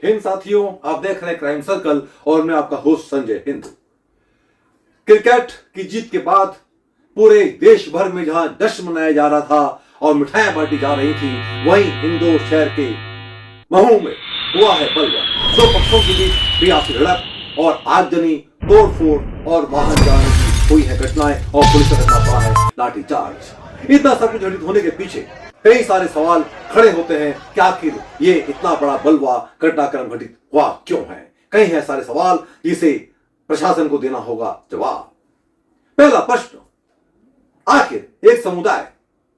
हिंद साथियों, आप देख रहे हैं क्राइम सर्कल और मैं आपका होस्ट संजय हिंद। क्रिकेट की जीत के बाद पूरे देश भर में जहां जश्न मनाया जा रहा था और मिठाइयां बांटी जा रही थी, वहीं इंदौर शहर के महू में हुआ है बलवा। दो पक्षों के बीच सियासी झड़प और आगजनी, तोड़फोड़ और वाहन जाने की हुई है घटनाएं और पुलिस का करना पड़ा है लाठीचार्ज। इतना सब कुछ घटित होने के पीछे कई सारे सवाल खड़े होते हैं कि आखिर ये इतना बड़ा बलवा घटनाक्रम घटित हुआ क्यों है। कई है सारे सवाल जिसे प्रशासन को देना होगा जवाब। पहला प्रश्न, आखिर एक समुदाय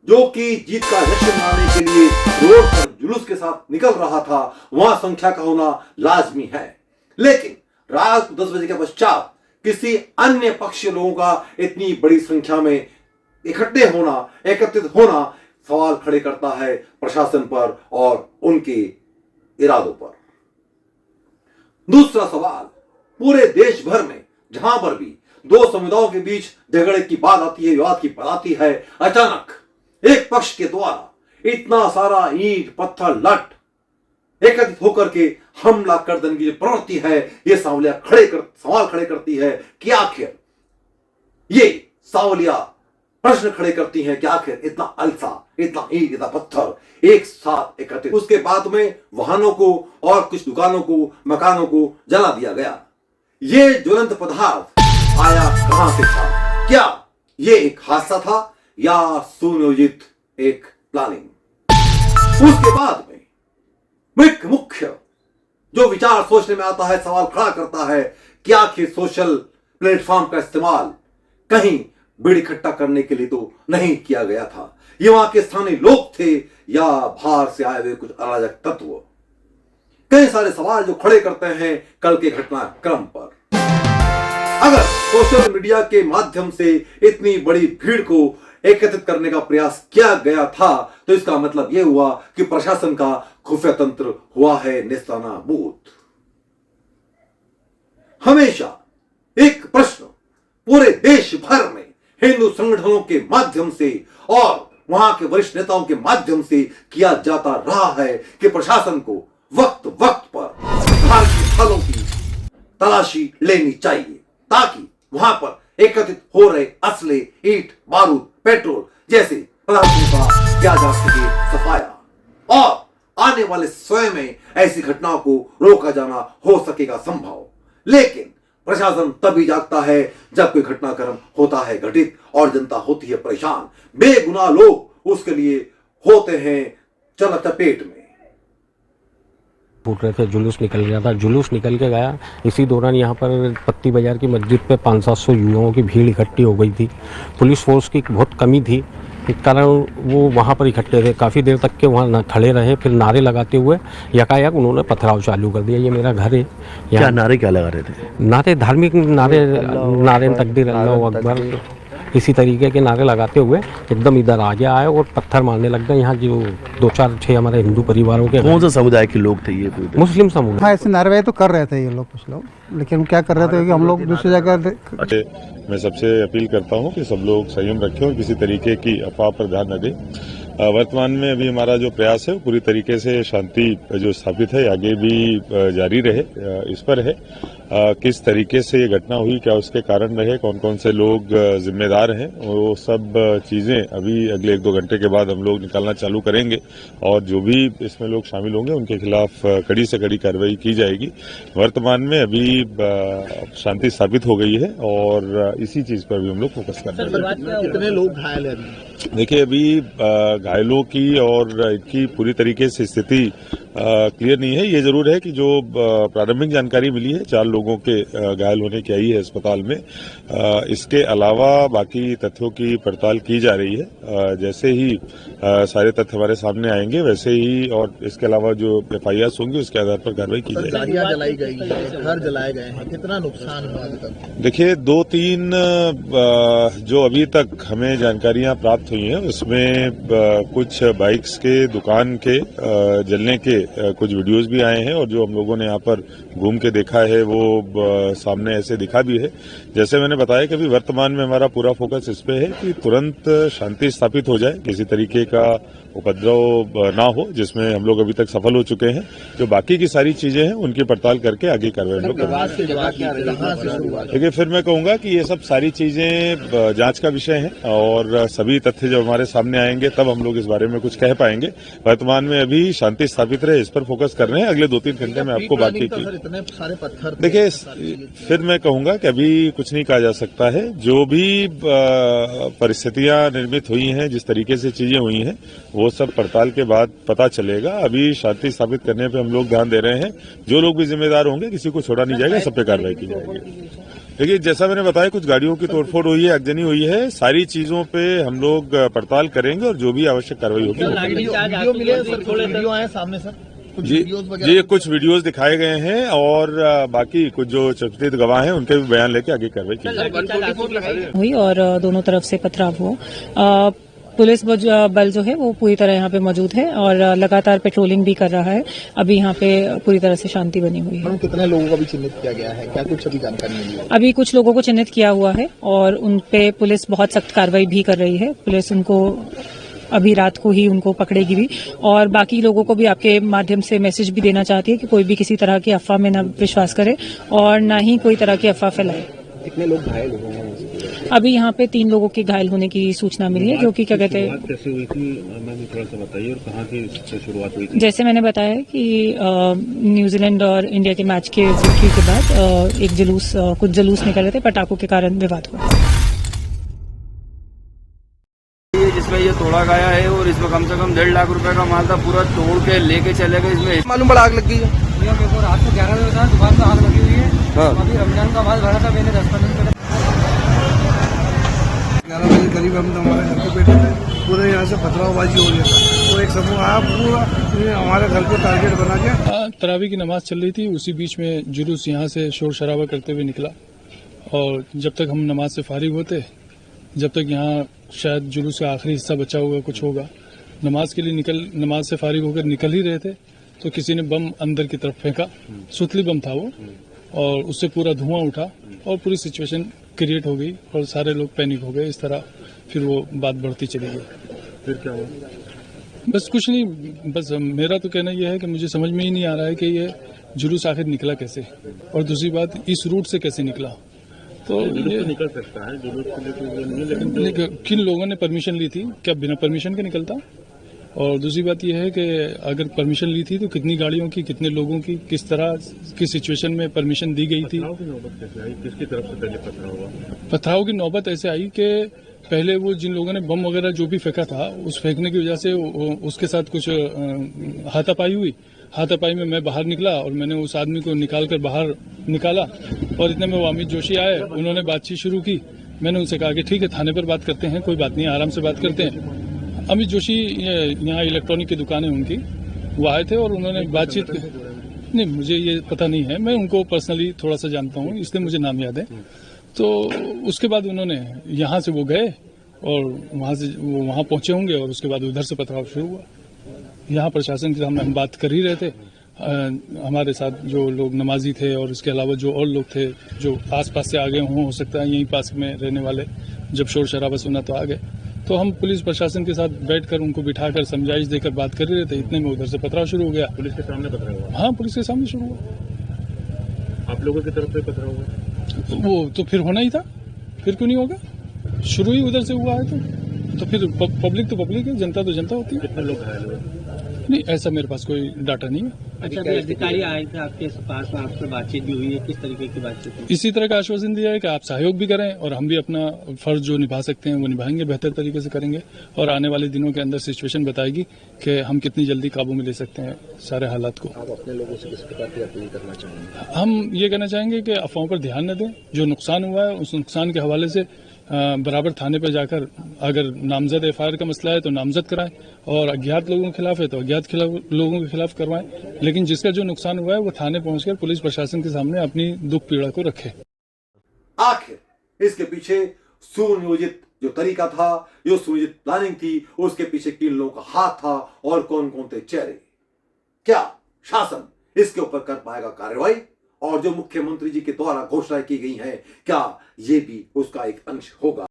जो कि जीत का जश्न मनाने के लिए रोड पर जुलूस के साथ निकल रहा था, वहां संख्या का होना लाजमी है, लेकिन रात 10 बजे के पश्चात किसी अन्य पक्षीय लोगों का इतनी बड़ी संख्या में एकत्रित होना सवाल खड़े करता है प्रशासन पर और उनके इरादों पर। दूसरा सवाल, पूरे देश भर में जहां पर भी दो समुदायों के बीच झगड़े की बात आती है, विवाद की बात आती है, अचानक एक पक्ष के द्वारा इतना सारा ईंट पत्थर लट एकत्रित होकर के हमला कर देने की जो प्रवृत्ति है, यह सवाल खड़े करती है कि आखिर ये सावलिया प्रश्न खड़े करती हैं कि आखिर इतना अल्फा, इतना ईंट, इतना पत्थर एक साथ एकत्रित, उसके बाद में वाहनों को और कुछ दुकानों को, मकानों को जला दिया गया। ये ज्वलंत पदार्थ आया कहां से था? क्या ये एक हादसा था या सुनियोजित एक प्लानिंग? उसके बाद में मुख्य जो विचार सोचने में आता है, सवाल खड़ा करता है कि आखिर सोशल प्लेटफॉर्म का इस्तेमाल कहीं भीड़ इकट्ठा करने के लिए तो नहीं किया गया था। ये वहां के स्थानीय लोग थे या बाहर से आए हुए कुछ अराजक तत्व? कई सारे सवाल जो खड़े करते हैं कल के घटनाक्रम पर। अगर सोशल मीडिया के माध्यम से इतनी बड़ी भीड़ को एकत्रित करने का प्रयास किया गया था, तो इसका मतलब यह हुआ कि प्रशासन का खुफिया तंत्र हुआ है नेस्तनाबूद। हमेशा एक प्रश्न पूरे देश भर में हिंदू संगठनों के माध्यम से और वहां के वरिष्ठ नेताओं के माध्यम से किया जाता रहा है कि प्रशासन को वक्त वक्त पर धार्मिक स्थलों की तलाशी लेनी चाहिए ताकि वहां पर एकत्रित हो रहे असले, ईंट, बारूद, पेट्रोल जैसे पदार्थों का किया जा सके सफाया और आने वाले समय में ऐसी घटनाओं को रोका जाना हो सकेगा संभव। लेकिन प्रशासन तभी जागता है जब कोई घटनाक्रम होता है घटित और जनता होती है परेशान। बेगुनाह लोग उसके लिए होते हैं चपेट में। पूछ रहे थे, जुलूस निकल गया था, जुलूस निकल के गया। इसी दौरान यहाँ पर पत्ती बाजार की मस्जिद पे 500-700 युवाओं की भीड़ इकट्ठी हो गई थी। पुलिस फोर्स की बहुत कमी थी, इस कारण वो वहाँ पर इकट्ठे थे। काफ़ी देर तक के वहाँ खड़े रहे, फिर नारे लगाते हुए यकायक उन्होंने पथराव चालू कर दिया। ये मेरा घर है। क्या नारे क्या लगा रहे थे? नारे धार्मिक नारे तकदीर अल्लाह अकबर, इसी तरीके के नारे लगाते हुए एकदम इधर आगे आए और पत्थर मारने लग गए। यहाँ जो 2-4-6 हमारे हिंदू परिवारों के। कौन सा समुदाय के लोग थे ये? मुस्लिम समुदाय। हाँ, ऐसे नारेबाजी तो कर रहे थे ये लोग, कुछ लोग, लेकिन क्या कर रहे थे कि हम लोग दूसरी जगह। मैं सबसे अपील करता हूं कि सब लोग संयम रखें और किसी तरीके की अफवाह पर ध्यान न दें। वर्तमान में अभी हमारा जो प्रयास है पूरी तरीके से शांति जो स्थापित है आगे भी जारी रहे, इस पर है। किस तरीके से ये घटना हुई, क्या उसके कारण रहे, कौन कौन से लोग जिम्मेदार हैं, वो सब चीजें अभी अगले 1-2 घंटे के बाद हम लोग निकालना चालू करेंगे और जो भी इसमें लोग शामिल होंगे उनके खिलाफ कड़ी से कड़ी कार्रवाई की जाएगी। वर्तमान में अभी शांति स्थापित हो गई है और इसी चीज पर भी हम लोग फोकस कर रहे हैं। कितने लोग घायल हैं? देखिए, अभी घायलों की और इनकी पूरी तरीके से स्थिति क्लियर नहीं है। ये जरूर है कि जो प्रारंभिक जानकारी मिली है 4 लोगों के घायल होने की आई है अस्पताल में। इसके अलावा बाकी तथ्यों की पड़ताल की जा रही है। जैसे ही सारे तथ्य हमारे सामने आएंगे वैसे ही और इसके अलावा जो FIRs होंगी उसके आधार पर कार्रवाई की जाएगी। गाड़ियां जलाई गई हैं, घर जलाए गए हैं, कितना नुकसान हुआ अभी तक? देखिए, 2-3 जो अभी तक हमें जानकारियां प्राप्त हुई हैं उसमें कुछ बाइक्स के दुकान के जलने के कुछ वीडियोस भी आए हैं और जो हम लोगों ने यहाँ पर घूम के देखा है वो सामने ऐसे दिखा भी है। जैसे मैंने बताया कि अभी वर्तमान में हमारा पूरा फोकस इस पे है कि तुरंत शांति स्थापित हो जाए, किसी तरीके का उपद्रव ना हो, जिसमें हम लोग अभी तक सफल हो चुके हैं। जो बाकी की सारी चीजें हैं उनकी पड़ताल करके आगे कार्रवाई हम लोग करेंगे। देखिए, फिर मैं कहूंगा कि ये सब सारी चीजें जांच का विषय है और सभी तथ्य जब हमारे सामने आएंगे तब हम लोग इस बारे में कुछ कह पाएंगे। वर्तमान में अभी शांति स्थापित रहे, इस पर फोकस कर रहे हैं। अगले 2-3 घंटे में आपको बाकी की इतने सारे पत्थर देखिए, फिर मैं कहूंगा कि अभी कुछ नहीं कहा जा सकता है। जो भी परिस्थितियां निर्मित हुई हैं, जिस तरीके से चीजें हुई हैं, वो सब पड़ताल के बाद पता चलेगा। अभी शांति स्थापित करने पे हम लोग ध्यान दे रहे हैं। जो लोग भी जिम्मेदार होंगे, किसी को छोड़ा नहीं जाएगा, सब पे कार्रवाई की जाएगी। देखिए, जैसा मैंने बताया, कुछ गाड़ियों की तोड़फोड़ हुई है, आगजनी हुई है। सारी चीजों पे हम लोग पड़ताल करेंगे और जो भी आवश्यक कार्रवाई होगी वो करेंगे। वीडियो मिले सर, थोड़े वीडियो आए सामने सर, कुछ वीडियोस वगैरह। जी, कुछ वीडियोस दिखाए गए हैं और बाकी कुछ जो चर्चित गवाह हैं उनके भी बयान लेके आगे कार्रवाई की जाएगी। हुई और दोनों तरफ से पथराव हुआ। पुलिस बल जो है वो पूरी तरह यहाँ पे मौजूद है और लगातार पेट्रोलिंग भी कर रहा है। अभी यहाँ पे पूरी तरह से शांति बनी हुई है। कितने लोगों का भी चिन्हित किया गया है, क्या कुछ अभी जानकारी मिली है? अभी कुछ लोगों को चिन्हित किया हुआ है और उन पे पुलिस बहुत सख्त कार्रवाई भी कर रही है। पुलिस उनको अभी रात को ही उनको पकड़ेगी भी और बाकी लोगों को भी आपके माध्यम से मैसेज भी देना चाहती है कि कोई भी किसी तरह की अफवाह में न विश्वास करे और न ही कोई तरह की अफवाह फैलाए। कितने लोग घायल हुए हैं? अभी यहाँ पे 3 लोगों के घायल होने की सूचना मिली है, जो कि क्या कहते हैं, कैसे हुई थी, मैंने थोड़ा सा बताइए, और कहाँ से शुरुआत हुई थी? जैसे मैंने बताया कि न्यूजीलैंड और इंडिया के मैच के विक्ट्री के बाद एक जुलूस कुछ जुलूस निकल रहे थे, पटाखों के कारण विवाद हुआ। जिसमें ये तोड़ा गया है और इसमें कम से कम 1.5 लाख रुपए का माल था, पूरा तोड़ के लेके चले गए। इसमें मालूम पड़ा आग लग गई है। मेरे को रात को 11 बजे था, दुकान में आग लगी हुई है। अभी रमजान का माल भरा था, मैंने 10-15 दिन पहले 11 बजे करीब हम हमारे घर पे बैठे थे, पूरे यहाँ से पथरावबाजी हो रही था। तो एक समूह आया, पूरा हमारे घर को टारगेट बना के। तरावी की नमाज चल रही थी, उसी बीच में जुलूस यहाँ से शोर शराबा करते हुए निकला और जब तक हम नमाज से फारिग होते, जब तक यहाँ शायद जुलूस का आखिरी हिस्सा बचा होगा, कुछ होगा, नमाज के लिए नमाज से फारिग होकर निकल ही रहे थे तो किसी ने बम अंदर की तरफ फेंका। सुतली बम था वो और उससे पूरा धुआं उठा और पूरी सिचुएशन क्रिएट हो गई और सारे लोग पैनिक हो गए। इस तरह फिर वो बात बढ़ती चली गई। फिर क्या हुआ? बस कुछ नहीं, बस मेरा तो कहना यह है कि मुझे समझ में ही नहीं आ रहा है कि ये जुलूस आखिर निकला कैसे और दूसरी बात इस रूट से कैसे निकला। तो ये निकल सकता है जुलूस के लिए, किन लोगों ने परमिशन ली थी? क्या बिना परमिशन के निकलता? और दूसरी बात यह है कि अगर परमिशन ली थी तो कितनी गाड़ियों की, कितने लोगों की, किस तरह की सिचुएशन में परमिशन दी गई थी? किसकी तरफ से पहले पथराव हुआ? पथराव की नौबत ऐसे आई कि पहले वो जिन लोगों ने बम वगैरह जो भी फेंका था, उस फेंकने की वजह से उसके साथ कुछ हाथापाई हुई। हाथापाई में मैं बाहर निकला और मैंने उस आदमी को निकाल कर बाहर निकाला और इतने में वो अमित जोशी आए, उन्होंने बातचीत शुरू की। मैंने उनसे कहा कि ठीक है, थाने पर बात करते हैं, कोई बात नहीं, आराम से बात करते हैं। अमित जोशी यहाँ इलेक्ट्रॉनिक की दुकान है उनकी, वो आए थे और उन्होंने बातचीत, नहीं मुझे ये पता नहीं है, मैं उनको पर्सनली थोड़ा सा जानता हूँ इसलिए मुझे नाम याद है। तो उसके बाद उन्होंने यहाँ से वो गए और वहाँ से वो वहाँ पहुँचे होंगे और उसके बाद उधर से पथराव शुरू हुआ। यहाँ प्रशासन के सामने हम बात कर ही रहे थे, हमारे साथ जो लोग नमाजी थे और इसके अलावा जो और लोग थे जो आसपास से आ गए हों, हो सकता है यहीं पास में रहने वाले, जब शोर शराबा सुना तो आ गए। तो हम पुलिस प्रशासन के साथ बैठकर उनको बिठाकर समझाइश देकर बात कर रहे थे, इतने में उधर से पथराव शुरू हो गया। पुलिस के सामने पथराव हुआ? हाँ, पुलिस के सामने शुरू हुआ। आप लोगों की तरफ से पथराव हुआ? वो तो फिर होना ही था, फिर क्यों नहीं होगा? शुरू ही उधर से हुआ है तो फिर पब्लिक तो पब्लिक है, जनता तो जनता होती है। कितने लोग घायल हुए? नहीं, ऐसा मेरे पास कोई डाटा नहीं है। अच्छा, अधिकारी आए थे आपके पास में, आपसे बातचीत भी हुई है, किस तरीके की बातचीत हुई? इसी तरह का आश्वासन दिया है कि आप सहयोग भी करें और हम भी अपना फर्ज जो निभा सकते हैं वो निभाएंगे, बेहतर तरीके से करेंगे और आने वाले दिनों के अंदर सिचुएशन बताएगी कि हम कितनी जल्दी काबू में ले सकते हैं सारे हालात को। आप अपने लोगों से किस प्रकार की अपील करना चाहेंगे? हम ये कहना चाहेंगे कि अफवाहों पर ध्यान न दें, जो नुकसान हुआ है उस नुकसान के हवाले से बराबर थाने पर जाकर अगर नामजद एफआईआर का मसला है तो नामजद कराएं और अज्ञात लोगों के खिलाफ है तो अज्ञात लोगों के खिलाफ करवाएं, लेकिन जिसका जो नुकसान हुआ है वो थाने पहुंचकर पुलिस प्रशासन के सामने अपनी दुख पीड़ा को रखे। आखिर इसके पीछे सुनियोजित जो तरीका था, जो सुनियोजित प्लानिंग थी, उसके पीछे किन लोगों का हाथ था और कौन कौन थे चेहरे? क्या शासन इसके ऊपर कर पाएगा कार्रवाई? और जो मुख्यमंत्री जी के द्वारा घोषणा की गई है, क्या ये भी उसका एक अंश होगा?